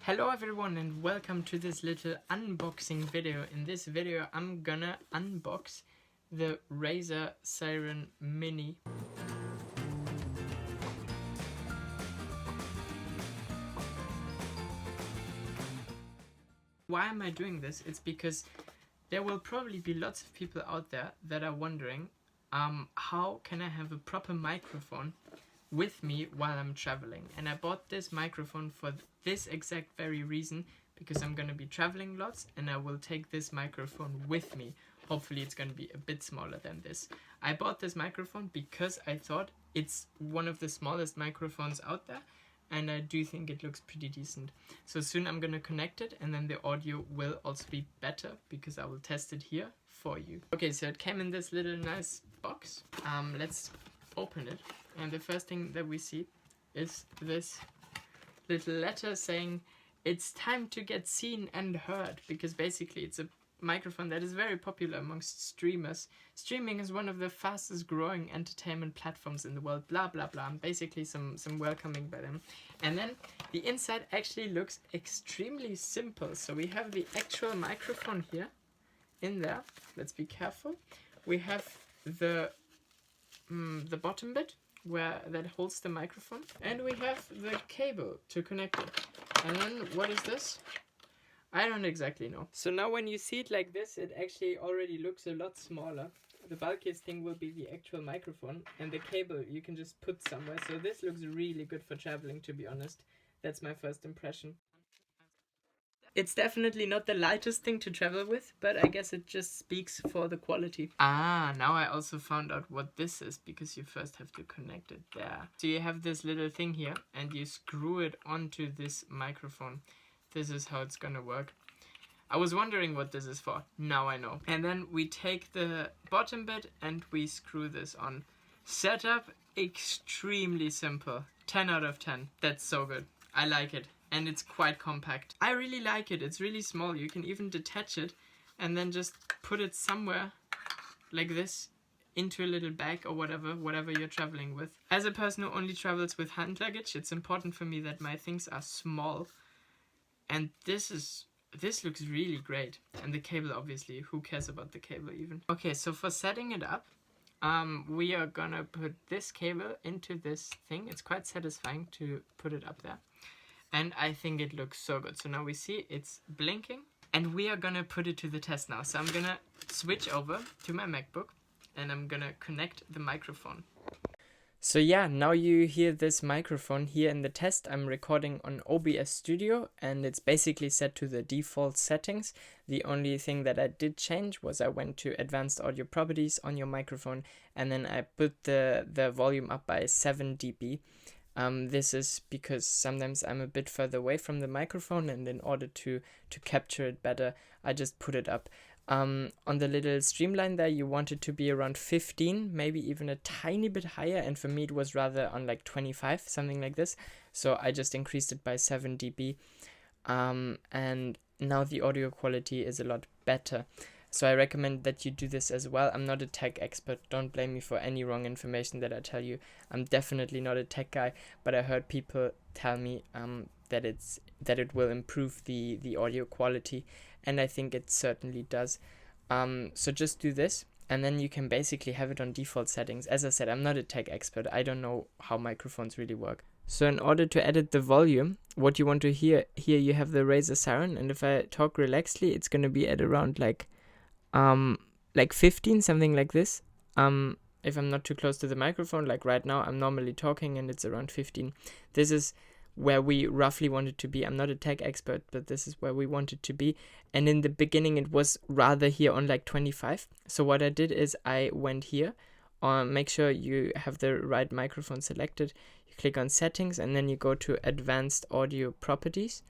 Hello everyone and welcome to this little unboxing video. In this video I'm gonna unbox the Razer Seiren Mini. Why am I doing this? It's because there will probably be lots of people out there that are wondering how can I have a proper microphone with me while I'm traveling. And I bought this microphone for this exact very reason, because I'm going to be traveling lots and I will take this microphone with me. Hopefully it's going to be a bit smaller than this. I bought this microphone because I thought it's one of the smallest microphones out there, and I do think it looks pretty decent. So soon I'm going to connect it and then the audio will also be better because I will test it here for you. Okay, so it came in this little nice box. Let's open it. And the first thing that we see is this little letter saying it's time to get seen and heard, because basically it's a microphone that is very popular amongst streamers. Streaming is one of the fastest growing entertainment platforms in the world, blah blah blah. Basically some welcoming by them. And then the inside actually looks extremely simple. So we have the actual microphone here in there. Let's be careful. We have the bottom bit that holds the microphone, and we have the cable to connect it. And then what is this? I don't exactly know. So now when you see it like this, it actually already looks a lot smaller. The bulkiest thing will be the actual microphone, and the cable you can just put somewhere. So this looks really good for traveling, to be honest. That's my first impression. It's definitely not the lightest thing to travel with, but I guess it just speaks for the quality. Now I also found out what this is, because you first have to connect it there. So you have this little thing here and you screw it onto this microphone. This is how it's gonna work. I was wondering what this is for. Now I know. And then we take the bottom bit and we screw this on. Setup, extremely simple. 10 out of 10. That's so good. I like it. And it's quite compact. I really like it. It's really small. You can even detach it and then just put it somewhere like this into a little bag or whatever you're traveling with. As a person who only travels with hand luggage, it's important for me that my things are small. And this looks really great. And the cable, obviously, who cares about the cable even? Okay, so for setting it up, we are gonna put this cable into this thing. It's quite satisfying to put it up there. And I think it looks so good. So now we see it's blinking. And we are gonna put it to the test now. So I'm gonna switch over to my MacBook and I'm gonna connect the microphone. So yeah, now you hear this microphone here in the test. I'm recording on OBS Studio and it's basically set to the default settings. The only thing that I did change was I went to advanced audio properties on your microphone and then I put the volume up by 7 dB. This is because sometimes I'm a bit further away from the microphone, and in order to capture it better, I just put it up. On the little streamline there, you want it to be around 15, maybe even a tiny bit higher, and for me it was rather on like 25, something like this. So I just increased it by 7 dB, and now the audio quality is a lot better. So I recommend that you do this as well. I'm not a tech expert. Don't blame me for any wrong information that I tell you. I'm definitely not a tech guy, but I heard people tell me that it will improve the audio quality, and I think it certainly does. So just do this, and then you can basically have it on default settings. As I said, I'm not a tech expert. I don't know how microphones really work. So in order to edit the volume, what you want to hear, here you have the Razer Seiren, and if I talk relaxedly, it's going to be at around like 15, something like this. If I'm not too close to the microphone, like right now, I'm normally talking and it's around 15. This is where we roughly want it to be. I'm not a tech expert, but this is where we want it to be. And in the beginning, it was rather here on like 25. So what I did is I went here, make sure you have the right microphone selected. You click on settings and then you go to advanced audio properties.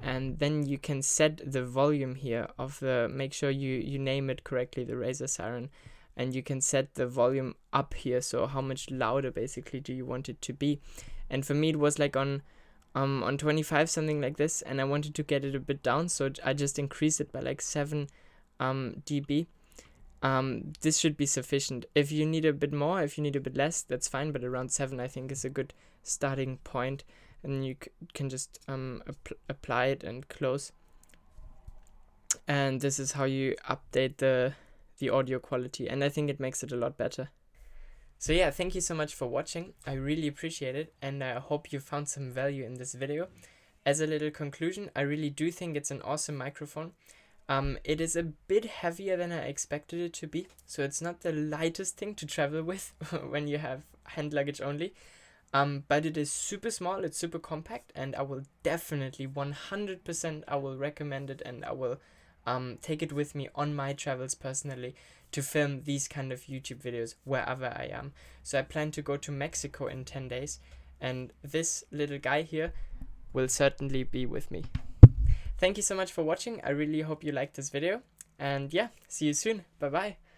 And then you can set the volume here of make sure you name it correctly, the Razer Seiren, and you can set the volume up here. So how much louder basically do you want it to be? And for me it was like on 25, something like this, and I wanted to get it a bit down, so I just increased it by like 7 dB. This should be sufficient. If you need a bit more, if you need a bit less, that's fine, but around 7 I think is a good starting point. and you can just apply it and close. And this is how you update the audio quality, and I think it makes it a lot better. So yeah, thank you so much for watching. I really appreciate it, and I hope you found some value in this video. As a little conclusion, I really do think it's an awesome microphone. It is a bit heavier than I expected it to be, so it's not the lightest thing to travel with when you have hand luggage only. But it is super small, it's super compact, and I will definitely 100% I will recommend it, and I will take it with me on my travels personally to film these kind of YouTube videos wherever I am. So I plan to go to Mexico in 10 days, and this little guy here will certainly be with me. Thank you so much for watching. I really hope you liked this video, and yeah, see you soon. Bye bye.